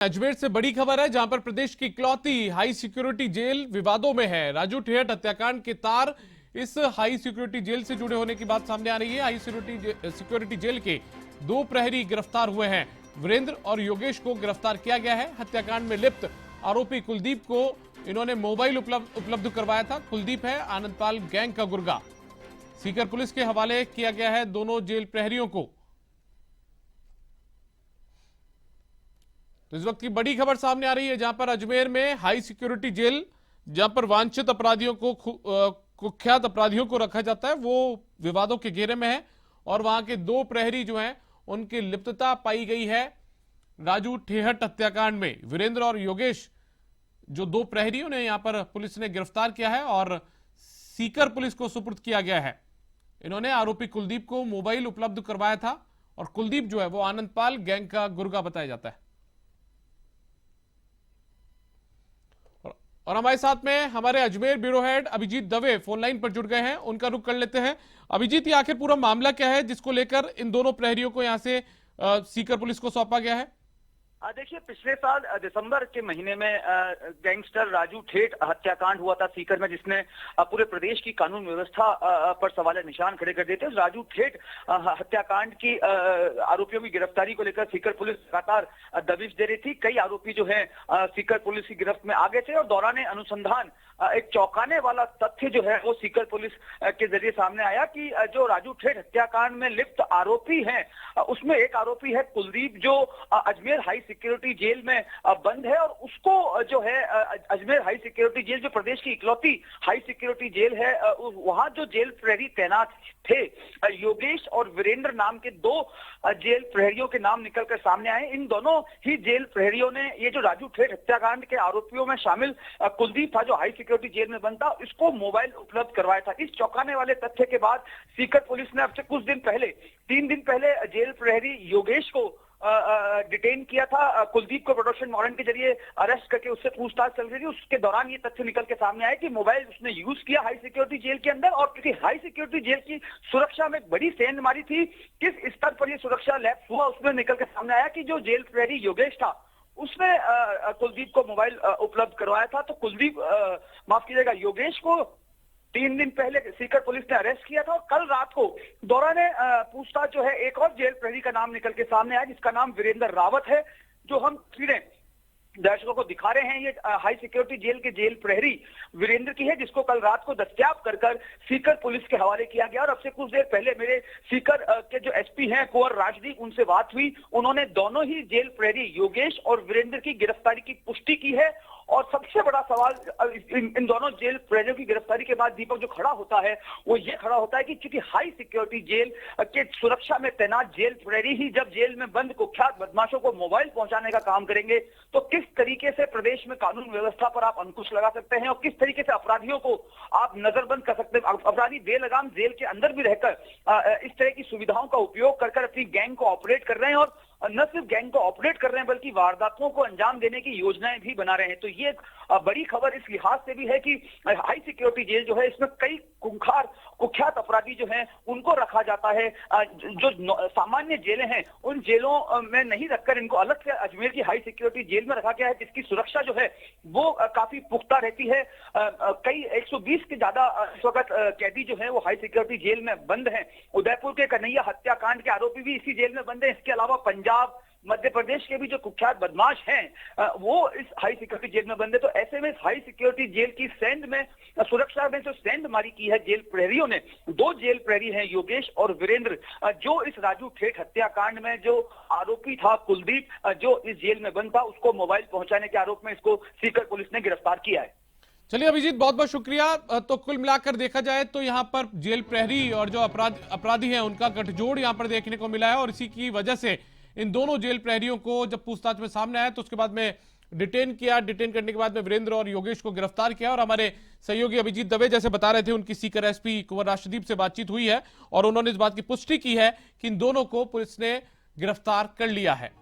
अजमेर से बड़ी खबर है, जहां पर प्रदेश की इकलौती हाई सिक्योरिटी जेल विवादों में है। राजू ठेहट हत्याकांड के तार इस हाई सिक्योरिटी जेल से जुड़े होने की बात सामने आ रही है। हाई सिक्योरिटी जेल के दो प्रहरी गिरफ्तार हुए हैं। वीरेंद्र और योगेश को गिरफ्तार किया गया है। हत्याकांड में लिप्त आरोपी कुलदीप को इन्होंने मोबाइल उपलब्ध करवाया था। कुलदीप है आनंदपाल गैंग का गुर्गा। सीकर पुलिस के हवाले किया गया है दोनों जेल प्रहरियों को। तो इस वक्त की बड़ी खबर सामने आ रही है, जहां पर अजमेर में हाई सिक्योरिटी जेल, जहां पर वांछित अपराधियों को कुख्यात अपराधियों को रखा जाता है, वो विवादों के घेरे में है। और वहां के दो प्रहरी जो हैं उनकी लिप्तता पाई गई है राजू ठेहट हत्याकांड में। वीरेंद्र और योगेश जो दो प्रहरियों ने यहां पर पुलिस ने गिरफ्तार किया है और सीकर पुलिस को सुपुर्द किया गया है। इन्होंने आरोपी कुलदीप को मोबाइल उपलब्ध करवाया था और कुलदीप जो है वो आनंदपाल गैंग का गुर्गा बताया जाता है। और हमारे साथ में हमारे Ajmer bureau head Abhijit Dave phone line पर जुड़ गए हैं, उनका रुख कर लेते हैं। अभिजीत, ये आखिर पूरा मामला क्या है जिसको लेकर इन दोनों प्रहरियों को यहां से सीकर पुलिस को सौंपा गया है? देखिए, पिछले साल दिसंबर के महीने में गैंगस्टर राजू ठेठ हत्याकांड हुआ था सीकर में, जिसने पूरे प्रदेश की कानून व्यवस्था पर सवाल निशान खड़े कर दिए थे। राजू ठेठ हत्याकांड की आरोपियों की गिरफ्तारी को लेकर सीकर पुलिस लगातार दबिश दे रही थी। कई आरोपी जो है सीकर पुलिस की गिरफ्त में आ गए थे और दौरान अनुसंधान एक चौंकाने वाला तथ्य जो है वो सीकर पुलिस के जरिए सामने आया कि जो राजू ठेठ हत्याकांड में लिप्त आरोपी हैं, उसमें एक आरोपी है कुलदीप, जो अजमेर हाई सिक्योरिटी जेल में बंद है। और उसको जो है अजमेर हाई सिक्योरिटी जेल, जो प्रदेश की इकलौती हाई सिक्योरिटी जेल है, वहां जो जेल प्रहरी तैनात थे, योगेश और वीरेंद्र नाम के दो जेल प्रहरियों के नाम निकलकर सामने आए। इन दोनों ही जेल प्रहरियों ने ये जो राजू ठेठ हत्याकांड के आरोपियों में शामिल कुलदीप था, जो हाई सिक्योरिटी जेल में बंद था, इसको मोबाइल उपलब्ध करवाया था। इस चौंकाने वाले तथ्य के बाद सीकर पुलिस ने अब से कुछ दिन पहले, 3 दिन पहले, जेल प्रहरी योगेश को डिटेन किया था। कुलदीप को प्रोडक्शन वारंट के जरिए अरेस्ट करके उससे पूछताछ चल रही थी। उसके दौरान ये तथ्य निकल के सामने आया कि मोबाइल उसने यूज किया हाई सिक्योरिटी जेल के अंदर, और क्योंकि हाई सिक्योरिटी जेल की सुरक्षा में बड़ी सेंध मारी थी, किस स्तर पर ये सुरक्षा लैप्स हुआ उसमें निकल के सामने आया कि जो जेल प्रहरी योगेश था उसने कुलदीप को मोबाइल उपलब्ध करवाया था। तो कुलदीप, माफ कीजिएगा, योगेश को 3 दिन पहले सीकर पुलिस ने अरेस्ट किया था और कल रात को दौरान पूछताछ जो है एक और जेल प्रहरी का नाम निकल के सामने आया, जिसका नाम वीरेंद्र रावत है, जो हम तस्वीरें दर्शकों को दिखा रहे हैं। ये हाई सिक्योरिटी जेल के जेल प्रहरी वीरेंद्र की है, जिसको कल रात को दस्तयाब कर सीकर पुलिस के हवाले किया गया। और अब से कुछ देर पहले मेरे सीकर के जो एसपी हैं कुंवर राजदीप, उनसे बात हुई। उन्होंने दोनों ही जेल प्रहरी योगेश और वीरेंद्र की गिरफ्तारी की पुष्टि की है। और सबसे बड़ा सवाल इन दोनों जेल प्रहरियों की गिरफ्तारी के बाद दीपक जो खड़ा होता है वो ये खड़ा होता है कि चूंकि हाई सिक्योरिटी जेल के सुरक्षा में तैनात जेल प्रहरी ही जब जेल में बंद कुख्यात बदमाशों को मोबाइल पहुंचाने का काम करेंगे, तो किस तरीके से प्रदेश में कानून व्यवस्था पर आप अंकुश लगा सकते हैं और किस तरीके से अपराधियों को आप नजरबंद कर सकते हैं। अपराधी बेलगाम जेल के अंदर भी रहकर इस तरह की सुविधाओं का उपयोग कर अपनी गैंग को ऑपरेट कर रहे हैं, और न सिर्फ गैंग को ऑपरेट कर रहे हैं बल्कि वारदातों को अंजाम देने की योजनाएं भी बना रहे हैं। तो ये बड़ी खबर इस लिहाज से भी है कि हाई सिक्योरिटी जेल जो है, इसमें कई कुख्यात अपराधी जो हैं उनको रखा जाता है। जो सामान्य जेलें हैं उन जेलों में नहीं रखकर इनको अलग से अजमेर की हाई सिक्योरिटी जेल में रखा गया है, जिसकी सुरक्षा जो है वो काफी पुख्ता रहती है। कई 120 के ज्यादा इस वक्त कैदी जो है वो हाई सिक्योरिटी जेल में बंद हैं। उदयपुर के कन्हैया हत्याकांड के आरोपी भी इसी जेल में बंद हैं। इसके अलावा पंजाब, मध्य प्रदेश के भी जो कुख्यात बदमाश हैं वो इस हाई सिक्योरिटी जेल में बंद है। तो ऐसे में हाई सिक्योरिटी जेल की सेंध में, सुरक्षा में जो सेंध मारी की है जेल प्रहरियों ने, 2 जेल प्रहरी हैं योगेश और वीरेंद्र, जो इस राजू ठेठ हत्याकांड में जो आरोपी था कुलदीप, जो इस जेल में बंद था, उसको मोबाइल पहुंचाने के आरोप में इसको सीकर पुलिस ने गिरफ्तार किया है। चलिए अभिजीत, बहुत बहुत शुक्रिया। तो कुल मिलाकर देखा जाए तो यहाँ पर जेल प्रहरी और जो अपराधी हैं उनका गठजोड़ यहाँ पर देखने को मिला है, और इसी की वजह से इन दोनों जेल प्रहरियों को जब पूछताछ में सामने आया तो उसके बाद में डिटेन किया। डिटेन करने के बाद में वीरेंद्र और योगेश को गिरफ्तार किया। और हमारे सहयोगी अभिजीत दवे जैसे बता रहे थे, उनकी सीकर एसपी कुंवर राष्ट्रदीप से बातचीत हुई है और उन्होंने इस बात की पुष्टि की है कि इन दोनों को पुलिस ने गिरफ्तार कर लिया है।